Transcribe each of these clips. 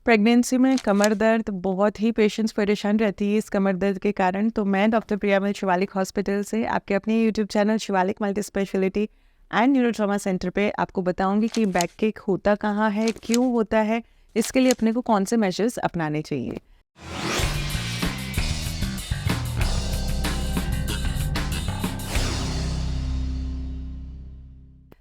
Pregnancy में कमर दर्द बहुत ही पेशेंट्स परेशान रहती है इस कमर दर्द के कारण। तो मैं डॉक्टर प्रियामल शिवालिक हॉस्पिटल से आपके अपने YouTube channel Shivalik multi speciality and neuro trauma centre पे आपको बताऊंगी कि बैक एक होता कहाँ है, क्यों होता है, इसके लिए अपने को कौन से मेजर्स अपनाने चाहिए।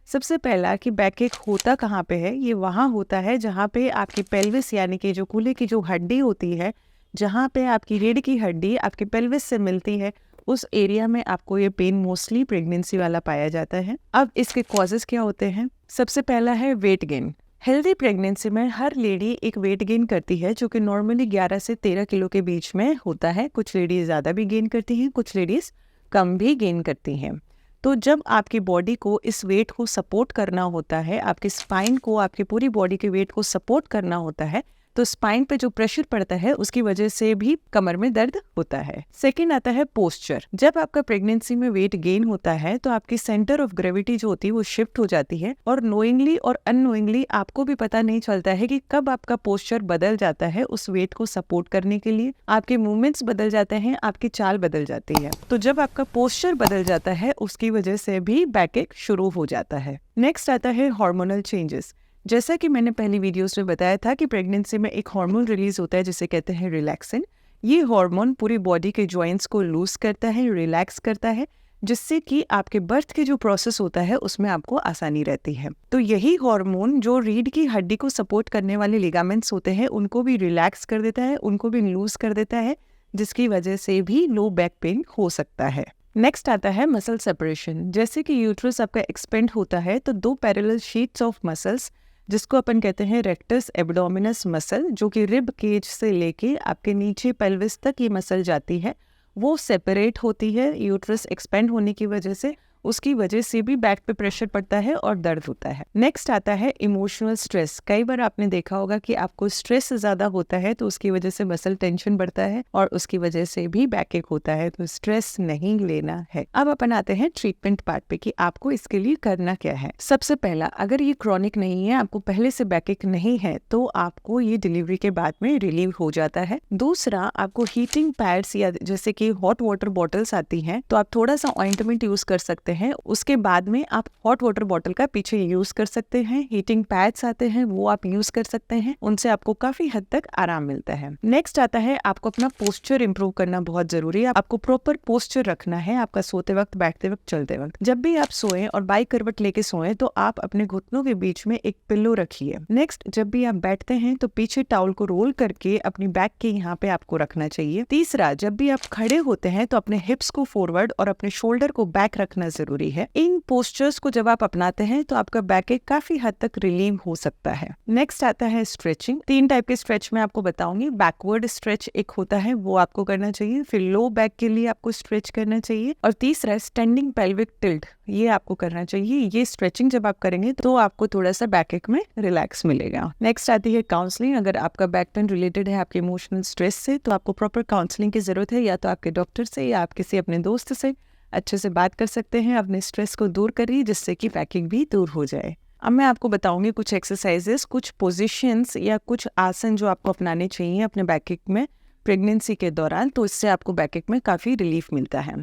सबसे पहला कि बैक एक होता कहाँ पे है, ये वहाँ होता है जहाँ पे आपकी पेल्विस यानी कि जो कूल्हे की जो हड्डी होती है, जहाँ पे आपकी रीढ़ की हड्डी आपके पेल्विस से मिलती है, उस एरिया में आपको ये पेन मोस्टली प्रेगनेंसी वाला पाया जाता है। अब इसके कॉजेस क्या होते हैं? सबसे पहला है वेट गेन। हेल्दी प्रेगनेंसी में हर लेडी एक वेट गेन करती है जो कि नॉर्मली 11 से 13 किलो के बीच में होता है। कुछ लेडीज ज़्यादा भी गेन करती हैं, कुछ लेडीज कम भी गेन करती हैं। तो जब आपकी बॉडी को इस वेट को सपोर्ट करना होता है, आपके स्पाइन को, आपकी पूरी बॉडी के वेट को सपोर्ट करना होता है, तो स्पाइन पे जो प्रेशर पड़ता है उसकी वजह से भी कमर में दर्द होता है। सेकंड आता है पोस्चर। जब आपका प्रेगनेंसी में वेट गेन होता है तो आपकी सेंटर ऑफ ग्रेविटी जो होती है वो शिफ्ट हो जाती है और नोइंगली और अननोइंगली आपको भी पता नहीं चलता है कि कब आपका पोस्चर बदल जाता है उस वेट को सपोर्ट करने के लिए। आपके मूवमेंट्स बदल जाते हैं, आपकी चाल बदल जाती है। तो जब आपका पोस्चर बदल जाता है उसकी वजह से भी बैक एक शुरू हो जाता है। नेक्स्ट आता है हार्मोनल चेंजेस। जैसा कि मैंने पहली वीडियोस में बताया था कि प्रेगनेंसी में एक हार्मोन रिलीज होता है जिसे कहते हैं रिलैक्सिन। ये हार्मोन पूरी बॉडी के जॉइंट्स को लूज करता है, रिलैक्स करता है, जिससे कि आपके बर्थ के जो प्रोसेस होता है उसमें आपको आसानी रहती है। तो यही हार्मोन जो रीढ़ की हड्डी को सपोर्ट करने वाले लिगामेंट्स होते हैं उनको भी रिलैक्स कर देता है, उनको भी लूज कर देता है, जिसकी वजह से भी लो बैक पेन हो सकता है। नेक्स्ट आता है मसल सेपरेशन। जैसे कि यूट्रस आपका एक्सपेंड होता है तो दो पैरेलल शीट्स ऑफ मसल्स, जिसको अपन कहते हैं रेक्टस एब्डोमिनस मसल, जो कि रिब केज से लेके आपके नीचे पेल्विस तक ये मसल जाती है, वो सेपरेट होती है यूट्रस एक्सपेंड होने की वजह से। उसकी वजह से भी बैक पे प्रेशर पड़ता है और दर्द होता है। नेक्स्ट आता है इमोशनल स्ट्रेस। कई बार आपने देखा होगा कि आपको स्ट्रेस ज़्यादा होता है तो उसकी वजह से मसल टेंशन बढ़ता है और उसकी वजह से भी बैक एक होता है। तो स्ट्रेस नहीं लेना है। अब अपन आते हैं ट्रीटमेंट पार्ट पे कि आपको इसके लिए करना क्या है। सबसे पहला, अगर ये क्रॉनिक नहीं है, आपको पहले से बैक एक नहीं है, तो आपको ये डिलीवरी के बाद में रिलीव हो जाता है। दूसरा, आपको हीटिंग पैड्स या जैसे कि हॉट वाटर बॉटल्स आती हैं तो आप थोड़ा सा ऑइंटमेंट यूज कर सकते हैं। उसके बाद में आप हॉट वाटर बॉटल का पीछे यूज कर सकते हैं। हीटिंग पैड्स आते हैं वो आप यूज कर सकते हैं, उनसे आपको काफी हद तक आराम मिलता है। नेक्स्ट आता है आपको अपना पोस्चर इंप्रूव करना बहुत जरूरी है। आपको प्रॉपर पोस्चर रखना है आपका सोते वक्त, बैठते वक्त, चलते वक्त। जब भी आप सोएं और बाई करवट लेके सोएं तो आप अपने घुटनों के बीच में एक पिल्लो रखिए। नेक्स्ट, जब भी आप बैठते हैं तो पीछे टॉवल को रोल करके अपनी बैक के यहाँ पे आपको रखना चाहिए। तीसरा, जब भी आप खड़े होते हैं तो अपने हिप्स को फॉरवर्ड और अपने शोल्डर को बैक रखना जरूरी है। इन पोस्चर्स को जब आप अपनाते हैं तो आपका बैक एक काफी हद तक रिलीव हो सकता है। नेक्स्ट आता है स्ट्रेचिंग। 3 टाइप के स्ट्रेच में आपको बताऊंगी। बैकवर्ड स्ट्रेच एक होता है, वो आपको करना चाहिए। फिर लो बैक के लिए आपको स्ट्रेच करना चाहिए और तीसरा स्टैंडिंग पेल्विक टिल्ट, ये आपको करना चाहिए। ये स्ट्रेचिंग जब आप करेंगे तो आपको थोड़ा सा बैक एक में रिलैक्स मिलेगा। नेक्स्ट आती है काउंसलिंग। अगर आपका बैक पेन रिलेटेड है आपके इमोशनल स्ट्रेस से तो आपको प्रॉपर काउंसलिंग की जरूरत है, या तो आपके डॉक्टर से या आप किसी अपने दोस्त से अच्छे से बात कर सकते हैं। अपने स्ट्रेस को दूर करिए जिससे कि बैकिंग भी दूर हो जाए। अब मैं आपको बताऊंगी कुछ एक्सरसाइजेस, कुछ पोजीशंस या कुछ आसन जो आपको अपनाने चाहिए अपने बैकिंग में प्रेगनेंसी के दौरान, तो इससे आपको बैकिंग में काफ़ी रिलीफ मिलता है।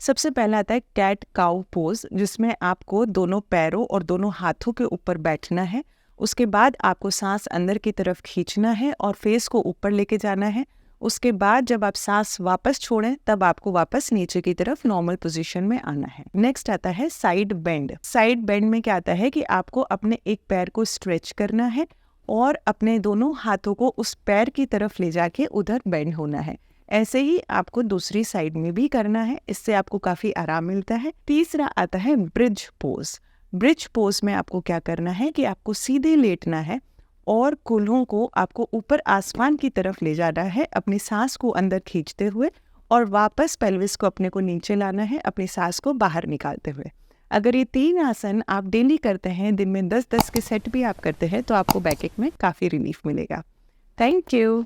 सबसे पहला आता है कैट काउ पोज, जिसमें आपको दोनों पैरों और दोनों हाथों के ऊपर बैठना है। उसके बाद आपको सांस अंदर की तरफ खींचना है और फेस को ऊपर लेके जाना है। उसके बाद जब आप सांस वापस छोड़ें तब आपको वापस नीचे की तरफ नॉर्मल पोजीशन में आना है। नेक्स्ट आता है साइड बेंड। साइड बेंड में क्या आता है कि आपको अपने एक पैर को स्ट्रेच करना है और अपने दोनों हाथों को उस पैर की तरफ ले जाके उधर बेंड होना है। ऐसे ही आपको दूसरी साइड में भी करना है, इससे आपको काफी आराम मिलता है। तीसरा आता है ब्रिज पोज। ब्रिज पोज में आपको क्या करना है कि आपको सीधे लेटना है और कूल्हों को आपको ऊपर आसमान की तरफ ले जाना है, अपनी सांस को अंदर खींचते हुए, और वापस पेल्विस को अपने को नीचे लाना है अपनी सांस को बाहर निकालते हुए। अगर ये 3 आसन आप डेली करते हैं, दिन में 10-10 के सेट भी आप करते हैं, तो आपको बैक एक में काफ़ी रिलीफ मिलेगा। Thank you.